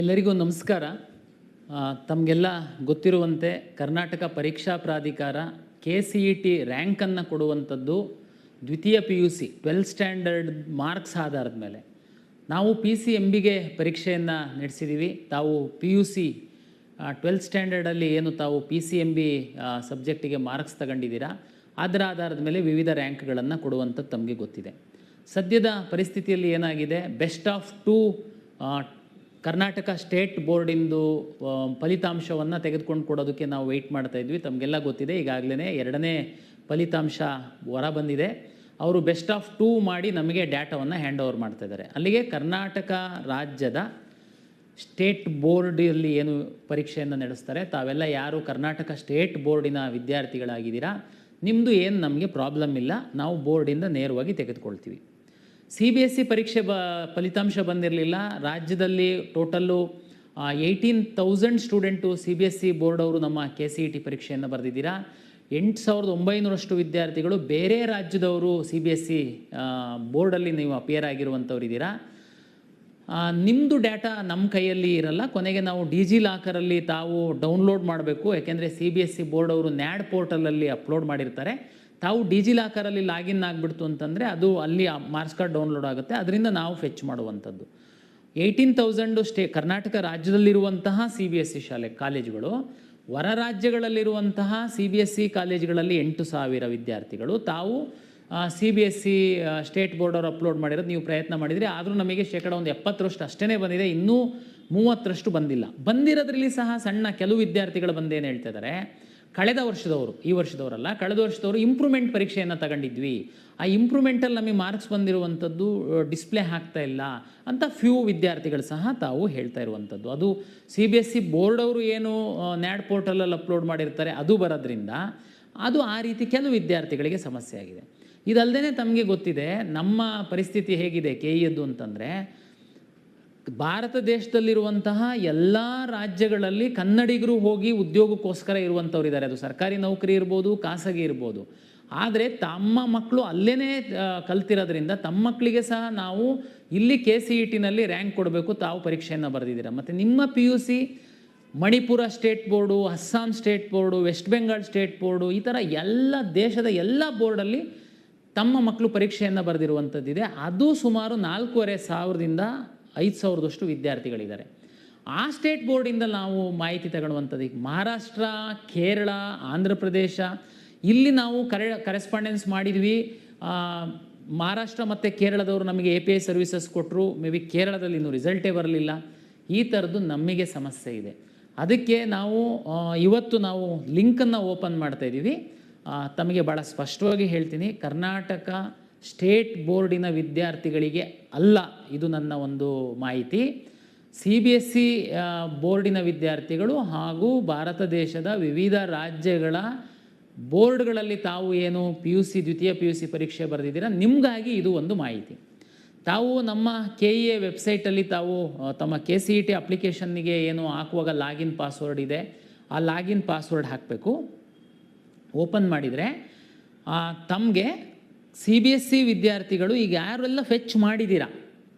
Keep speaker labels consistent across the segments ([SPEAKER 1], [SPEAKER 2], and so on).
[SPEAKER 1] ಎಲ್ಲರಿಗೂ ನಮಸ್ಕಾರ. ತಮಗೆಲ್ಲ ಗೊತ್ತಿರುವಂತೆ ಕರ್ನಾಟಕ ಪರೀಕ್ಷಾ ಪ್ರಾಧಿಕಾರ KCET ರ್ಯಾಂಕನ್ನು ಕೊಡುವಂಥದ್ದು ದ್ವಿತೀಯ PUC 12th ಸ್ಟ್ಯಾಂಡರ್ಡ್ ಮಾರ್ಕ್ಸ್ ಆಧಾರದ ಮೇಲೆ. ನಾವು PCMBಗೆ ಪರೀಕ್ಷೆಯನ್ನು ನಡೆಸಿದ್ದೀವಿ. ತಾವು PUC 12th ಸ್ಟ್ಯಾಂಡರ್ಡಲ್ಲಿ ಏನು ತಾವು PCMB ಸಬ್ಜೆಕ್ಟಿಗೆ ಮಾರ್ಕ್ಸ್ ತಗೊಂಡಿದ್ದೀರಾ, ಅದರ ಆಧಾರದ ಮೇಲೆ ವಿವಿಧ ರ್ಯಾಂಕ್ಗಳನ್ನು ಕೊಡುವಂಥದ್ದು ತಮಗೆ ಗೊತ್ತಿದೆ. ಸದ್ಯದ ಪರಿಸ್ಥಿತಿಯಲ್ಲಿ ಏನಾಗಿದೆ, ಬೆಸ್ಟ್ ಆಫ್ 2 ಕರ್ನಾಟಕ ಸ್ಟೇಟ್ ಬೋರ್ಡಿಂದು ಫಲಿತಾಂಶವನ್ನು ತೆಗೆದುಕೊಂಡು ಕೊಡೋದಕ್ಕೆ ನಾವು ವೆಯ್ಟ್ ಮಾಡ್ತಾಯಿದ್ವಿ. ತಮಗೆಲ್ಲ ಗೊತ್ತಿದೆ, ಈಗಾಗಲೇ 2ನೇ ಫಲಿತಾಂಶ ಹೊರ ಬಂದಿದೆ. ಅವರು ಬೆಸ್ಟ್ ಆಫ್ 2 ಮಾಡಿ ನಮಗೆ ಡೇಟಾವನ್ನು ಹ್ಯಾಂಡ್ ಓವರ್ ಮಾಡ್ತಾಯಿದ್ದಾರೆ. ಅಲ್ಲಿಗೆ ಕರ್ನಾಟಕ ರಾಜ್ಯದ ಸ್ಟೇಟ್ ಬೋರ್ಡಲ್ಲಿ ಏನು ಪರೀಕ್ಷೆಯನ್ನು ನಡೆಸ್ತಾರೆ, ತಾವೆಲ್ಲ ಯಾರು ಕರ್ನಾಟಕ ಸ್ಟೇಟ್ ಬೋರ್ಡಿನ ವಿದ್ಯಾರ್ಥಿಗಳಾಗಿದ್ದೀರಾ, ನಿಮ್ಮದು ಏನು ನಮಗೆ ಪ್ರಾಬ್ಲಮ್ ಇಲ್ಲ, ನಾವು ಬೋರ್ಡಿಂದ ನೇರವಾಗಿ ತೆಗೆದುಕೊಳ್ತೀವಿ. CBSE ಪರೀಕ್ಷೆ ಫಲಿತಾಂಶ ಬಂದಿರಲಿಲ್ಲ. ರಾಜ್ಯದಲ್ಲಿ ಟೋಟಲ್ಲು 18,000 ಸ್ಟೂಡೆಂಟು CBSE ಬೋರ್ಡ್ ಅವರು ನಮ್ಮ KCET ಪರೀಕ್ಷೆಯನ್ನು ಬರೆದಿದ್ದೀರಾ. 8,900 ವಿದ್ಯಾರ್ಥಿಗಳು ಬೇರೆ ರಾಜ್ಯದವರು CBSE ಬೋರ್ಡಲ್ಲಿ ನೀವು ಅಪಿಯರ್ ಆಗಿರುವಂಥವ್ರು ಇದ್ದೀರಾ. ನಿಮ್ಮದು ಡೇಟಾ ನಮ್ಮ ಕೈಯಲ್ಲಿ ಇರಲ್ಲ. ಕೊನೆಗೆ ನಾವು ಡಿಜಿಲಾಕರಲ್ಲಿ ತಾವು ಡೌನ್ಲೋಡ್ ಮಾಡಬೇಕು. ಯಾಕೆಂದರೆ CBSE ಬೋರ್ಡ್ ಅವರು NAD ಪೋರ್ಟಲಲ್ಲಿ ಅಪ್ಲೋಡ್ ಮಾಡಿರ್ತಾರೆ. ತಾವು ಡಿಜಿಲಾಕರಲ್ಲಿ ಲಾಗಿನ್ ಆಗಿಬಿಡ್ತು ಅಂತಂದರೆ ಅದು ಅಲ್ಲಿ ಮಾರ್ಕ್ಸ್ ಕಾರ್ಡ್ ಡೌನ್ಲೋಡ್ ಆಗುತ್ತೆ. ಅದರಿಂದ ನಾವು ಫೆಚ್ ಮಾಡುವಂಥದ್ದು. 18,000 ಕರ್ನಾಟಕ ರಾಜ್ಯದಲ್ಲಿರುವಂತಹ CBSE ಕಾಲೇಜುಗಳು, ಹೊರ ರಾಜ್ಯಗಳಲ್ಲಿರುವಂತಹ CBSE ಕಾಲೇಜುಗಳಲ್ಲಿ 8,000 ವಿದ್ಯಾರ್ಥಿಗಳು. ತಾವು CBSE ಸ್ಟೇಟ್ ಬೋರ್ಡ್ ಅವರು ಅಪ್ಲೋಡ್ ಮಾಡಿರೋದು ನೀವು ಪ್ರಯತ್ನ ಮಾಡಿದರೆ, ಆದರೂ ನಮಗೆ ಶೇಕಡ 70% ಅಷ್ಟೇ ಬಂದಿದೆ, ಇನ್ನೂ 30% ಬಂದಿಲ್ಲ. ಬಂದಿರೋದ್ರಲ್ಲಿ ಸಹ ಸಣ್ಣ ಕೆಲವು ವಿದ್ಯಾರ್ಥಿಗಳು ಬಂದೇನು ಹೇಳ್ತಿದ್ದಾರೆ, ಕಳೆದ ವರ್ಷದವರು, ಈ ವರ್ಷದವರಲ್ಲ, ಕಳೆದ ವರ್ಷದವರು ಇಂಪ್ರೂವ್ಮೆಂಟ್ ಪರೀಕ್ಷೆಯನ್ನು ತಗೊಂಡಿದ್ವಿ, ಆ ಇಂಪ್ರೂವ್ಮೆಂಟಲ್ಲಿ ನಮಗೆ ಮಾರ್ಕ್ಸ್ ಬಂದಿರುವಂಥದ್ದು ಡಿಸ್ಪ್ಲೇ ಆಗ್ತಾ ಇಲ್ಲ ಅಂತ ಫ್ಯೂ ವಿದ್ಯಾರ್ಥಿಗಳು ಸಹ ತಾವು ಹೇಳ್ತಾ ಇರುವಂಥದ್ದು. ಅದು CBSE ಬೋರ್ಡ್ ಅವರು ಏನು NAD ಪೋರ್ಟಲಲ್ಲಿ ಅಪ್ಲೋಡ್ ಮಾಡಿರ್ತಾರೆ ಅದು ಬರೋದ್ರಿಂದ ಅದು ಆ ರೀತಿ ಕೆಲವು ವಿದ್ಯಾರ್ಥಿಗಳಿಗೆ ಸಮಸ್ಯೆ ಆಗಿದೆ. ಇದಲ್ಲದೆ ತಮಗೆ ಗೊತ್ತಿದೆ ನಮ್ಮ ಪರಿಸ್ಥಿತಿ ಹೇಗಿದೆ KEಯದ್ದು ಅಂತಂದರೆ, ಭಾರತ ದೇಶದಲ್ಲಿರುವಂತಹ ಎಲ್ಲ ರಾಜ್ಯಗಳಲ್ಲಿ ಕನ್ನಡಿಗರು ಹೋಗಿ ಉದ್ಯೋಗಕ್ಕೋಸ್ಕರ ಇರುವಂಥವ್ರು ಇದ್ದಾರೆ. ಅದು ಸರ್ಕಾರಿ ನೌಕರಿ ಇರ್ಬೋದು, ಖಾಸಗಿ ಇರ್ಬೋದು. ಆದರೆ ತಮ್ಮ ಮಕ್ಕಳು ಅಲ್ಲೇ ಕಲ್ತಿರೋದ್ರಿಂದ ತಮ್ಮ ಮಕ್ಕಳಿಗೆ ಸಹ ನಾವು ಇಲ್ಲಿ KCETನಲ್ಲಿ ರ್ಯಾಂಕ್ ಕೊಡಬೇಕು. ತಾವು ಪರೀಕ್ಷೆಯನ್ನು ಬರೆದಿದ್ದೀರಾ. ಮತ್ತು ನಿಮ್ಮ PUC Manipur state board, Assam state board, West Bengal state board, ಈ ಥರ ಎಲ್ಲ ದೇಶದ ಎಲ್ಲ ಬೋರ್ಡಲ್ಲಿ ತಮ್ಮ ಮಕ್ಕಳು ಪರೀಕ್ಷೆಯನ್ನು ಬರೆದಿರುವಂಥದ್ದಿದೆ. ಅದು ಸುಮಾರು 4,500ದಿಂದ 5,000 ವಿದ್ಯಾರ್ಥಿಗಳಿದ್ದಾರೆ. ಆ ಸ್ಟೇಟ್ ಬೋರ್ಡಿಂದ ನಾವು ಮಾಹಿತಿ ತಗೊಳ್ಳುವಂಥದ್ದು. ಈಗ ಮಹಾರಾಷ್ಟ್ರ, ಕೇರಳ, ಆಂಧ್ರ ಪ್ರದೇಶ ಇಲ್ಲಿ ನಾವು ಕರೆಸ್ಪಾಂಡೆನ್ಸ್ ಮಾಡಿದ್ವಿ. ಮಹಾರಾಷ್ಟ್ರ ಮತ್ತು ಕೇರಳದವರು ನಮಗೆ API ಸರ್ವಿಸಸ್ ಕೊಟ್ಟರು. ಮೇ ಬಿ ಕೇರಳದಲ್ಲಿ ಇನ್ನೂ ರಿಸಲ್ಟೇ ಬರಲಿಲ್ಲ. ಈ ಥರದ್ದು ನಮಗೆ ಸಮಸ್ಯೆ ಇದೆ. ಅದಕ್ಕೆ ನಾವು ಇವತ್ತು ನಾವು ಲಿಂಕನ್ನು ಓಪನ್ ಮಾಡ್ತಾಯಿದ್ದೀವಿ. ತಮಗೆ ಭಾಳ ಸ್ಪಷ್ಟವಾಗಿ ಹೇಳ್ತೀನಿ, ಕರ್ನಾಟಕ ಸ್ಟೇಟ್ ಬೋರ್ಡಿನ ವಿದ್ಯಾರ್ಥಿಗಳಿಗೆ ಅಲ್ಲ ಇದು ನನ್ನ ಒಂದು ಮಾಹಿತಿ. CBSE ಬೋರ್ಡಿನ ವಿದ್ಯಾರ್ಥಿಗಳು ಹಾಗೂ ಭಾರತ ದೇಶದ ವಿವಿಧ ರಾಜ್ಯಗಳ ಬೋರ್ಡ್ಗಳಲ್ಲಿ ತಾವು ಏನು PUC ದ್ವಿತೀಯ PUC ಪರೀಕ್ಷೆ ಬರೆದಿದ್ದೀರಾ, ನಿಮಗಾಗಿ ಇದು ಒಂದು ಮಾಹಿತಿ. ತಾವು ನಮ್ಮ KEA ವೆಬ್ಸೈಟಲ್ಲಿ ತಾವು ತಮ್ಮ KCET ಅಪ್ಲಿಕೇಶನ್ನಿಗೆ ಏನು ಹಾಕುವಾಗ ಲಾಗಿನ್ ಪಾಸ್ವರ್ಡ್ ಇದೆ, ಆ ಲಾಗಿನ್ ಪಾಸ್ವರ್ಡ್ ಹಾಕಬೇಕು. ಓಪನ್ ಮಾಡಿದರೆ ತಮಗೆ CBSE ವಿದ್ಯಾರ್ಥಿಗಳು ಈಗ ಯಾರೆಲ್ಲ ಫೆಚ್ ಮಾಡಿದ್ದೀರಾ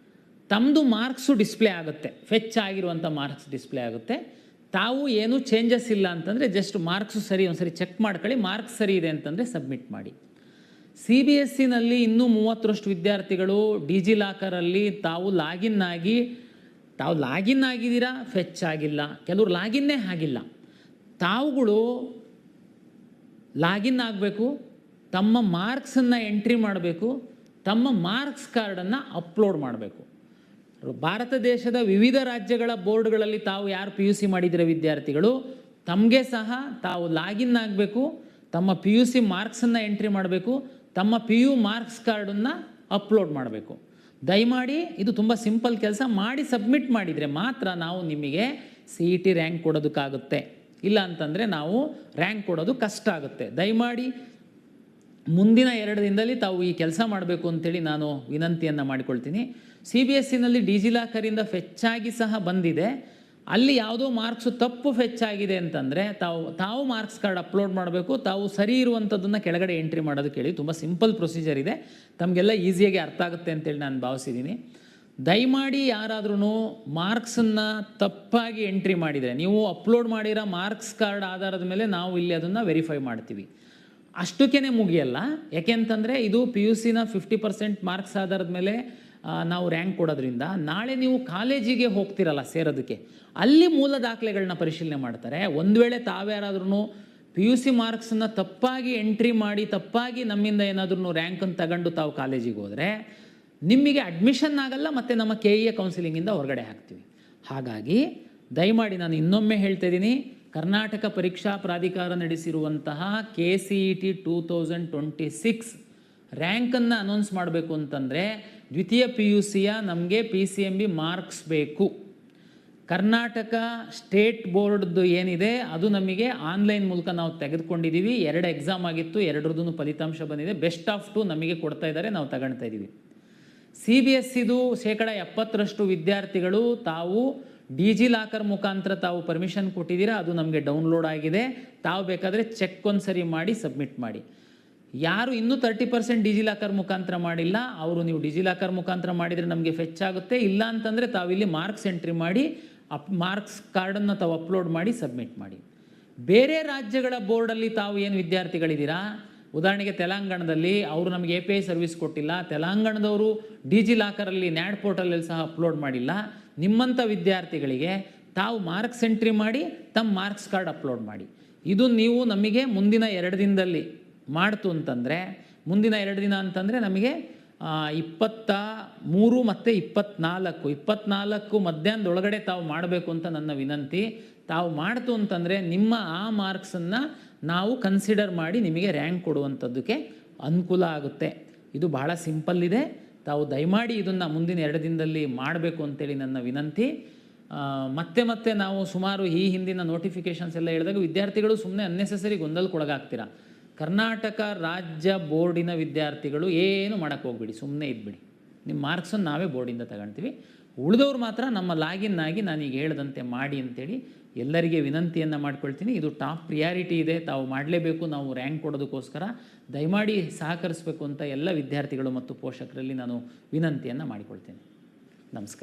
[SPEAKER 1] ತಮ್ಮದು ಮಾರ್ಕ್ಸು ಡಿಸ್ಪ್ಲೇ ಆಗುತ್ತೆ. ಫೆಚ್ ಆಗಿರುವಂಥ ಮಾರ್ಕ್ಸ್ ಡಿಸ್ಪ್ಲೇ ಆಗುತ್ತೆ. ತಾವು ಏನೂ ಚೇಂಜಸ್ ಇಲ್ಲ ಅಂತಂದರೆ ಜಸ್ಟ್ ಮಾರ್ಕ್ಸು ಸರಿ ಒಂದು ಸರಿ ಚೆಕ್ ಮಾಡ್ಕೊಳ್ಳಿ. ಮಾರ್ಕ್ಸ್ ಸರಿ ಇದೆ ಅಂತಂದರೆ ಸಬ್ಮಿಟ್ ಮಾಡಿ. CBSEನಲ್ಲಿ ಇನ್ನೂ 30 ವಿದ್ಯಾರ್ಥಿಗಳು ಡಿಜಿಲಾಕರಲ್ಲಿ ತಾವು ಲಾಗಿನ್ ಆಗಿದ್ದೀರಾ, ಫೆಚ್ ಆಗಿಲ್ಲ. ಕೆಲವರು ಲಾಗಿನ್ನೇ ಆಗಿಲ್ಲ. ತಾವುಗಳು ಲಾಗಿನ್ ಆಗಬೇಕು, ತಮ್ಮ ಮಾರ್ಕ್ಸನ್ನು ಎಂಟ್ರಿ ಮಾಡಬೇಕು, ತಮ್ಮ ಮಾರ್ಕ್ಸ್ ಕಾರ್ಡನ್ನು ಅಪ್ಲೋಡ್ ಮಾಡಬೇಕು. ಭಾರತ ದೇಶದ ವಿವಿಧ ರಾಜ್ಯಗಳ ಬೋರ್ಡ್ಗಳಲ್ಲಿ ತಾವು ಯಾರು PUC ಮಾಡಿದಿರೋ ವಿದ್ಯಾರ್ಥಿಗಳು ತಮಗೆ ಸಹ ತಾವು ಲಾಗಿನ್ ಆಗಬೇಕು, ತಮ್ಮ PUC ಮಾರ್ಕ್ಸನ್ನು ಎಂಟ್ರಿ ಮಾಡಬೇಕು, ತಮ್ಮ PU ಮಾರ್ಕ್ಸ್ ಕಾರ್ಡನ್ನು ಅಪ್ಲೋಡ್ ಮಾಡಬೇಕು. ದಯಮಾಡಿ ಇದು ತುಂಬ ಸಿಂಪಲ್ ಕೆಲಸ. ಮಾಡಿ ಸಬ್ಮಿಟ್ ಮಾಡಿದರೆ ಮಾತ್ರ ನಾವು ನಿಮಗೆ CET ರ್ಯಾಂಕ್ ಕೊಡೋದಕ್ಕಾಗುತ್ತೆ. ಇಲ್ಲ ಅಂತಂದರೆ ನಾವು ರ್ಯಾಂಕ್ ಕೊಡೋದು ಕಷ್ಟ ಆಗುತ್ತೆ. ದಯಮಾಡಿ ಮುಂದಿನ 2 ದಿನದಲ್ಲಿ ತಾವು ಈ ಕೆಲಸ ಮಾಡಬೇಕು ಅಂತೇಳಿ ನಾನು ವಿನಂತಿಯನ್ನು ಮಾಡಿಕೊಳ್ತೀನಿ. CBSEನಲ್ಲಿ ಡಿಜಿಲಾಕರಿಂದ ಫೆಚ್ಚಾಗಿ ಸಹ ಬಂದಿದೆ. ಅಲ್ಲಿ ಯಾವುದೋ ಮಾರ್ಕ್ಸು ತಪ್ಪು ಫೆಚ್ಚಾಗಿದೆ ಅಂತಂದರೆ ತಾವು ಮಾರ್ಕ್ಸ್ ಕಾರ್ಡ್ ಅಪ್ಲೋಡ್ ಮಾಡಬೇಕು. ತಾವು ಸರಿ ಇರುವಂಥದ್ದನ್ನು ಕೆಳಗಡೆ ಎಂಟ್ರಿ ಮಾಡೋದಕ್ಕೆ ಹೇಳಿ. ತುಂಬ ಸಿಂಪಲ್ ಪ್ರೊಸೀಜರ್ ಇದೆ, ತಮಗೆಲ್ಲ ಈಸಿಯಾಗಿ ಅರ್ಥ ಆಗುತ್ತೆ ಅಂತೇಳಿ ನಾನು ಭಾವಿಸಿದ್ದೀನಿ. ದಯಮಾಡಿ ಯಾರಾದ್ರೂ ಮಾರ್ಕ್ಸನ್ನು ತಪ್ಪಾಗಿ ಎಂಟ್ರಿ ಮಾಡಿದರೆ, ನೀವು ಅಪ್ಲೋಡ್ ಮಾಡಿರೋ ಮಾರ್ಕ್ಸ್ ಕಾರ್ಡ್ ಆಧಾರದ ಮೇಲೆ ನಾವು ಇಲ್ಲಿ ಅದನ್ನು ವೆರಿಫೈ ಮಾಡ್ತೀವಿ. ಅಷ್ಟಕ್ಕೇ ಮುಗಿಯಲ್ಲ. ಯಾಕೆಂತಂದರೆ ಇದು PUCನ 50% ಮಾರ್ಕ್ಸ್ ಆಧಾರದ ಮೇಲೆ ನಾವು ರ್ಯಾಂಕ್ ಕೊಡೋದ್ರಿಂದ ನಾಳೆ ನೀವು ಕಾಲೇಜಿಗೆ ಹೋಗ್ತಿರಲ್ಲ ಸೇರೋದಕ್ಕೆ, ಅಲ್ಲಿ ಮೂಲ ದಾಖಲೆಗಳನ್ನ ಪರಿಶೀಲನೆ ಮಾಡ್ತಾರೆ. ಒಂದು ವೇಳೆ ತಾವ್ಯಾರಾದ್ರೂ PUC ಮಾರ್ಕ್ಸನ್ನು ತಪ್ಪಾಗಿ ಎಂಟ್ರಿ ಮಾಡಿ ತಪ್ಪಾಗಿ ನಮ್ಮಿಂದ ಏನಾದ್ರೂ ರ್ಯಾಂಕನ್ನು ತಗೊಂಡು ತಾವು ಕಾಲೇಜಿಗೆ ಹೋದರೆ ನಿಮಗೆ ಅಡ್ಮಿಷನ್ ಆಗಲ್ಲ ಮತ್ತು ನಮ್ಮ KEA ಕೌನ್ಸಿಲಿಂಗಿಂದ ಹೊರಗಡೆ ಹಾಕ್ತೀವಿ. ಹಾಗಾಗಿ ದಯಮಾಡಿ ನಾನು ಇನ್ನೊಮ್ಮೆ ಹೇಳ್ತಾ ಇದ್ದೀನಿ, ಕರ್ನಾಟಕ ಪರೀಕ್ಷಾ ಪ್ರಾಧಿಕಾರ ನಡೆಸಿರುವಂತಹ KCET 2026 ರ್ಯಾಂಕನ್ನು ಅನೌನ್ಸ್ ಮಾಡಬೇಕು ಅಂತಂದರೆ ದ್ವಿತೀಯ PUCಯ ನಮಗೆ PCMB ಮಾರ್ಕ್ಸ್ ಬೇಕು. ಕರ್ನಾಟಕ ಸ್ಟೇಟ್ ಬೋರ್ಡ್ದು ಏನಿದೆ ಅದು ನಮಗೆ ಆನ್ಲೈನ್ ಮೂಲಕ ನಾವು ತೆಗೆದುಕೊಂಡಿದ್ದೀವಿ. 2 ಎಕ್ಸಾಮ್ ಆಗಿತ್ತು, 2ರದ್ದು ಫಲಿತಾಂಶ ಬಂದಿದೆ. ಬೆಸ್ಟ್ ಆಫ್ 2 ನಮಗೆ ಕೊಡ್ತಾ ಇದ್ದಾರೆ, ನಾವು ತಗೊಳ್ತಾ ಇದ್ದೀವಿ. CBSEದು 70% ವಿದ್ಯಾರ್ಥಿಗಳು ತಾವು ಡಿಜಿಲಾಕರ್ ಮುಖಾಂತರ ತಾವು ಪರ್ಮಿಷನ್ ಕೊಟ್ಟಿದ್ದೀರಾ, ಅದು ನಮಗೆ ಡೌನ್ಲೋಡ್ ಆಗಿದೆ. ತಾವು ಬೇಕಾದರೆ ಚೆಕ್ ಒಂದು ಸರಿ ಮಾಡಿ ಸಬ್ಮಿಟ್ ಮಾಡಿ. ಯಾರು ಇನ್ನೂ 30% ಡಿಜಿಲಾಕರ್ ಮುಖಾಂತರ ಮಾಡಿಲ್ಲ ಅವರು ನೀವು ಡಿಜಿಲಾಕರ್ ಮುಖಾಂತರ ಮಾಡಿದರೆ ನಮಗೆ ಫೆಚ್ ಆಗುತ್ತೆ. ಇಲ್ಲ ಅಂತಂದರೆ ತಾವಿಲ್ಲಿ ಮಾರ್ಕ್ಸ್ ಎಂಟ್ರಿ ಮಾಡಿ ಮಾರ್ಕ್ಸ್ ಕಾರ್ಡನ್ನು ತಾವು ಅಪ್ಲೋಡ್ ಮಾಡಿ ಸಬ್ಮಿಟ್ ಮಾಡಿ. ಬೇರೆ ರಾಜ್ಯಗಳ ಬೋರ್ಡಲ್ಲಿ ತಾವು ಏನು ವಿದ್ಯಾರ್ಥಿಗಳಿದ್ದೀರಾ, ಉದಾಹರಣೆಗೆ ತೆಲಂಗಾಣದಲ್ಲಿ ಅವರು ನಮಗೆ API ಸರ್ವಿಸ್ ಕೊಟ್ಟಿಲ್ಲ, ತೆಲಂಗಾಣದವರು ಡಿಜಿಲಾಕರಲ್ಲಿ ನ್ಯಾಡ್ ಪೋರ್ಟಲಲ್ಲಿ ಸಹ ಅಪ್ಲೋಡ್ ಮಾಡಿಲ್ಲ. ನಿಮ್ಮಂಥ ವಿದ್ಯಾರ್ಥಿಗಳಿಗೆ ತಾವು ಮಾರ್ಕ್ಸ್ ಎಂಟ್ರಿ ಮಾಡಿ ತಮ್ಮ ಮಾರ್ಕ್ಸ್ ಕಾರ್ಡ್ ಅಪ್ಲೋಡ್ ಮಾಡಿ. ಇದು ನೀವು ನಮಗೆ ಮುಂದಿನ 2 ದಿನದಲ್ಲಿ ಮಾಡ್ತು ಅಂತಂದರೆ, ಮುಂದಿನ 2 ದಿನ ಅಂತಂದರೆ ನಮಗೆ 23 ಮತ್ತು 24 ಮಧ್ಯಾಹ್ನದೊಳಗಡೆ ತಾವು ಮಾಡಬೇಕು ಅಂತ ನನ್ನ ವಿನಂತಿ. ತಾವು ಮಾಡ್ತು ಅಂತಂದರೆ ನಿಮ್ಮ ಆ ಮಾರ್ಕ್ಸನ್ನು ನಾವು ಕನ್ಸಿಡರ್ ಮಾಡಿ ನಿಮಗೆ ರ್ಯಾಂಕ್ ಕೊಡುವಂಥದ್ದಕ್ಕೆ ಅನುಕೂಲ ಆಗುತ್ತೆ. ಇದು ಬಹಳ ಸಿಂಪಲ್ ಇದೆ. ತಾವು ದಯಮಾಡಿ ಇದನ್ನು ಮುಂದಿನ 2 ದಿನದಲ್ಲಿ ಮಾಡಬೇಕು ಅಂತೇಳಿ ನನ್ನ ವಿನಂತಿ. ಮತ್ತೆ ನಾವು ಸುಮಾರು ಈ ಹಿಂದಿನ ನೋಟಿಫಿಕೇಷನ್ಸ್ ಎಲ್ಲ ಹೇಳಿದಾಗ ವಿದ್ಯಾರ್ಥಿಗಳು ಸುಮ್ಮನೆ ಅನ್ನೆಸೆಸರಿ ಗೊಂದಲಕ್ಕೊಳಗಾಗ್ತೀರಾ. ಕರ್ನಾಟಕ ರಾಜ್ಯ ಬೋರ್ಡಿನ ವಿದ್ಯಾರ್ಥಿಗಳು ಏನು ಮಾಡೋಕ್ಕೆ ಹೋಗ್ಬಿಡಿ, ಸುಮ್ಮನೆ ಇದ್ಬಿಡಿ. ನಿಮ್ಮ ಮಾರ್ಕ್ಸನ್ನು ನಾವೇ ಬೋರ್ಡಿಂದ ತಗೊಳ್ತೀವಿ. ಉಳಿದವ್ರು ಮಾತ್ರ ನಮ್ಮ ಲಾಗಿನ್ ಆಗಿ ನಾನೀಗ ಹೇಳ್ದಂತೆ ಮಾಡಿ ಅಂತೇಳಿ ಎಲ್ಲರಿಗೆ ವಿನಂತಿಯನ್ನು ಮಾಡ್ಕೊಳ್ತೀನಿ. ಇದು ಟಾಪ್ ಪ್ರಿಯಾರಿಟಿ ಇದೆ, ತಾವು ಮಾಡಲೇಬೇಕು. ನಾವು ರ್ಯಾಂಕ್ ಕೊಡೋದಕ್ಕೋಸ್ಕರ ದಯಮಾಡಿ ಸಹಕರಿಸಬೇಕು ಅಂತ ಎಲ್ಲ ವಿದ್ಯಾರ್ಥಿಗಳು ಮತ್ತು ಪೋಷಕರಲ್ಲಿ ನಾನು ವಿನಂತಿಯನ್ನು ಮಾಡಿಕೊಳ್ತೇನೆ. ನಮಸ್ಕಾರ.